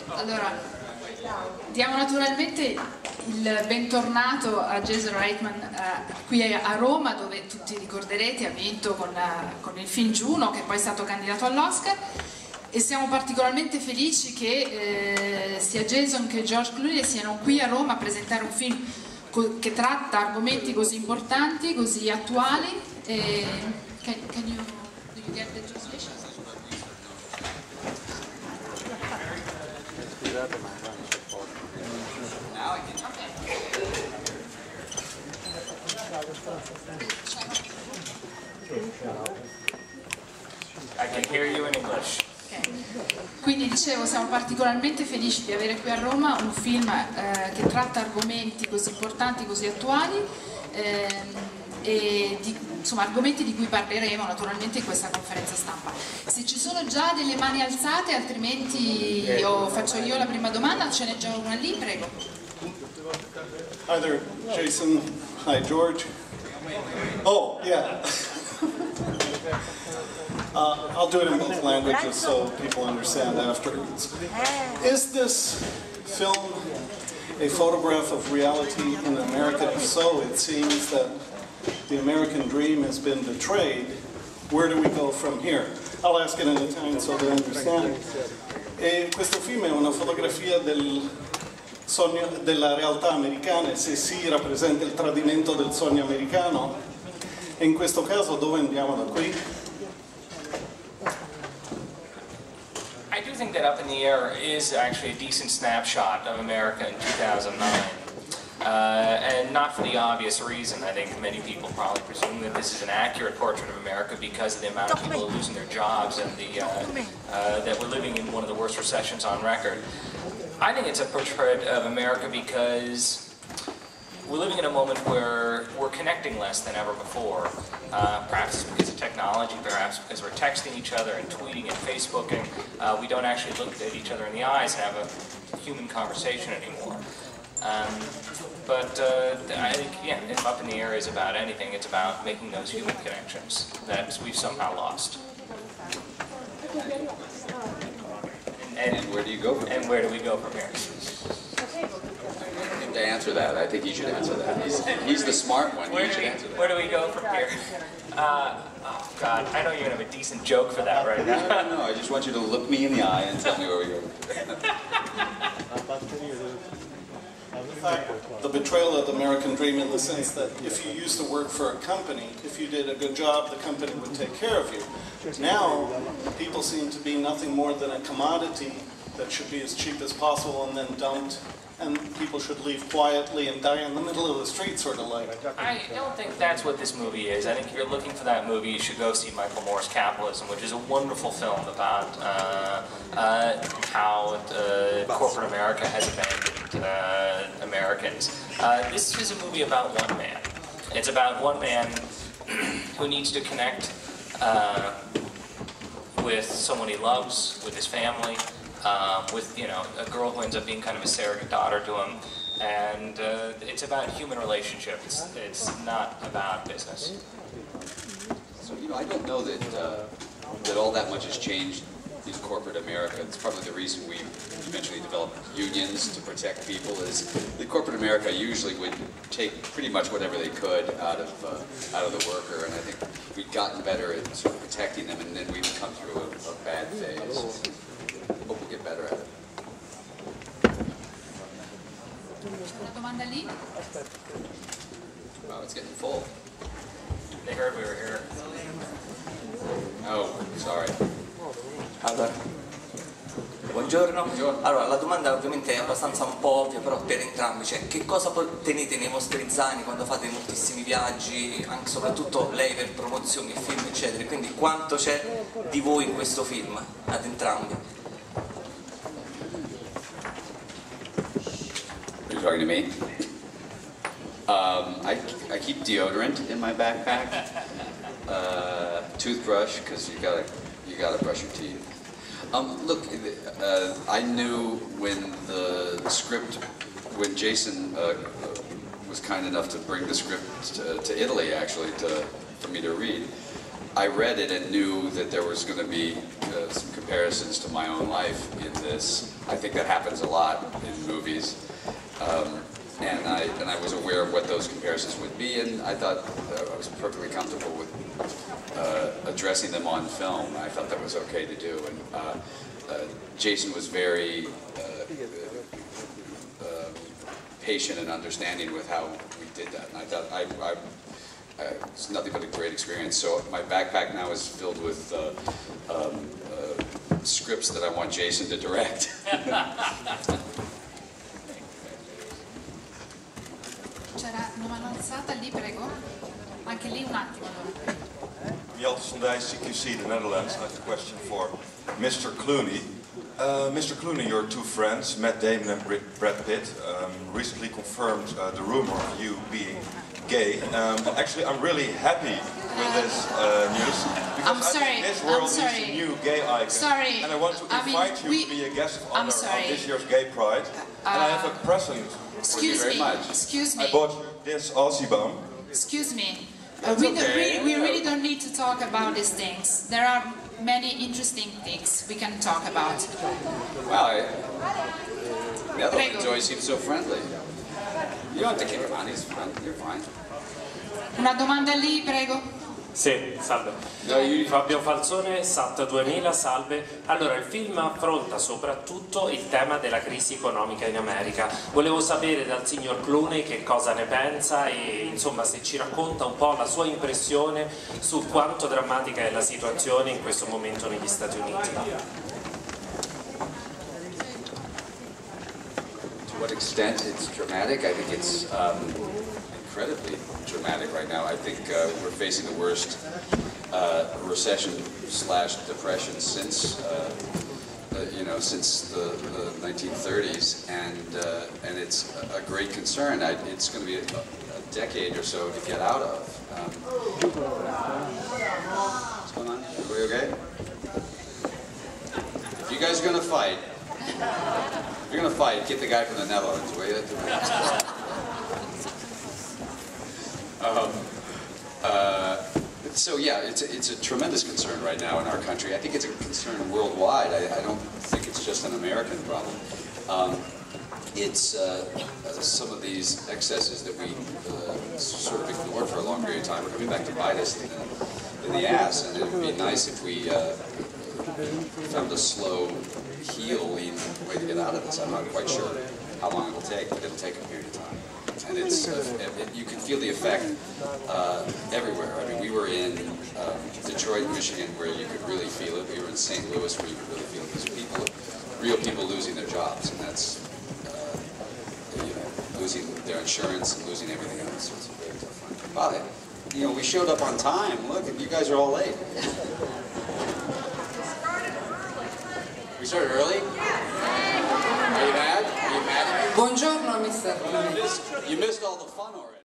Allora, diamo naturalmente il bentornato a Jason Reitman qui a Roma, dove tutti ricorderete ha vinto con il film Juno, che poi è stato candidato all'Oscar, e siamo particolarmente felici che sia Jason che George Clooney siano qui a Roma a presentare un film che tratta argomenti così importanti, così attuali. Do you get the translation? Scusate, ma non c'è poco. I can hear you in English. Quindi dicevo, siamo particolarmente felici di avere qui a Roma un film che tratta argomenti così importanti, così attuali e insomma argomenti di cui parleremo naturalmente in questa conferenza stampa. Se ci sono già delle mani alzate, altrimenti faccio io la prima domanda, ce n'è già una lì, prego. Hi there, Jason. Hi, George. Oh, yeah. I'll do it in both languages so people understand afterwards. Is this film a photograph of reality in America? If so, it seems that the American dream has been betrayed. Where do we go from here? I'll ask it in Italian so they understand. Questo film è una fotografia del sogno della realtà americana, e se sì rappresenta il tradimento del sogno americano, e in questo caso dove andiamo da qui? I do think that Up in the Air is actually a decent snapshot of America in 2009. And not for the obvious reason. I think many people probably presume that this is an accurate portrait of America because of the amount of people who are losing their jobs and that we're living in one of the worst recessions on record. I think it's a portrait of America because we're living in a moment where we're connecting less than ever before. Perhaps it's because of technology, perhaps because we're texting each other and tweeting and Facebooking. We don't actually look at each other in the eyes and have a human conversation anymore. But I think, yeah, if Up in the Air is about anything, it's about making those human connections that we've somehow lost. And where do you go from here? And where do we go from here? To answer that, I think he should answer that. He's the smart one. He should answer that. Where do we go from here? Oh God, I know you're gonna have a decent joke for that right now. No, I just want you to look me in the eye and tell me where we go. The betrayal of the American dream, in the sense that if you used to work for a company, if you did a good job, the company would take care of you. Now, people seem to be nothing more than a commodity that should be as cheap as possible and then dumped, and people should leave quietly and die in the middle of the street, sort of like. I don't think that's what this movie is. I think if you're looking for that movie, you should go see Michael Moore's Capitalism, which is a wonderful film about how corporate America has abandoned Americans. This is a movie about one man. It's about one man who needs to connect with someone he loves, with his family, with a girl who ends up being kind of a surrogate daughter to him, and it's about human relationships. It's not about business. So I don't know that that all that much has changed in corporate America. It's probably the reason we eventually developed unions to protect people. Is that corporate America usually would take pretty much whatever they could out of the worker, and I think we've gotten better at sort of protecting them, and then we've come through a bad phase. Hope we'll get better at it. Una domanda lì? Wow, it's getting full. They heard we were here. Oh, sorry. Allora, buongiorno. Allora, la domanda ovviamente è abbastanza un po' ovvia, però per entrambi, cioè che cosa tenete nei vostri zaini quando fate moltissimi viaggi, anche soprattutto lei per promozioni, film eccetera, quindi quanto c'è di voi in questo film, ad entrambi? You're talking to me? I keep deodorant in my backpack, toothbrush, because you gotta brush your teeth. Look, I knew when when Jason was kind enough to bring the script to Italy, actually, for me to read, I read it and knew that there was going to be some comparisons to my own life in this. I think that happens a lot in movies. And I was aware of what those comparisons would be, and I thought I was perfectly comfortable with addressing them on film. I thought that was okay to do, and Jason was very patient and understanding with how we did that, and I thought it's nothing but a great experience. So my backpack now is filled with scripts that I want Jason to direct. C'era una mano alzata lì, prego. Anche lì un attimo. Jelte van Dijs, CQC, the Netherlands. I have a question for Mr. Clooney. Mr. Clooney, your two friends, Matt Damon and Brad Pitt, recently confirmed the rumor of you being gay. Actually, I'm really happy with this news, because I think this world needs a new gay icon. And I want to invite you to be a guest of honor on this year's Gay Pride. And I have a present for you very much. Excuse me. I bought this Aussie bomb. Excuse me. We really don't need to talk about these things. There are many interesting things we can talk about. Wow, the other one always seems so friendly. You don't have to kick him out, he's fine. You're fine. Una domanda lì, prego. Sì, salve. Fabio Falzone, SAT 2000, salve. Allora, il film affronta soprattutto il tema della crisi economica in America. Volevo sapere dal signor Clooney che cosa ne pensa e insomma se ci racconta un po' la sua impressione su quanto drammatica è la situazione in questo momento negli Stati Uniti. To what extent it's dramatic? I think it's incredibly dramatic right now. I think we're facing the worst recession/depression since since the 1930s, and it's a great concern. It's going to be a decade or so to get out of. What's going on? Everybody okay? If you guys are going to fight, get the guy from the Netherlands, will you? So yeah, it's a tremendous concern right now in our country. I think it's a concern worldwide. I don't think it's just an American problem. It's some of these excesses that we sort of ignored for a long period of time are coming back to bite us in the ass, and it would be nice if we found a slow, healing way to get out of this. I'm not quite sure how long it'll take, but it'll take a period of time. And it's you can feel the effect everywhere. I mean, we were in Detroit, Michigan, where you could really feel it. We were in St. Louis, where you could really feel it. There's real people losing their jobs, and that's losing their insurance and losing everything else. So it's a very tough one. Wow, we showed up on time. Look, you guys are all late. We started early? Are you mad? Are you mad at me? Buongiorno, Mr. You missed all the fun already.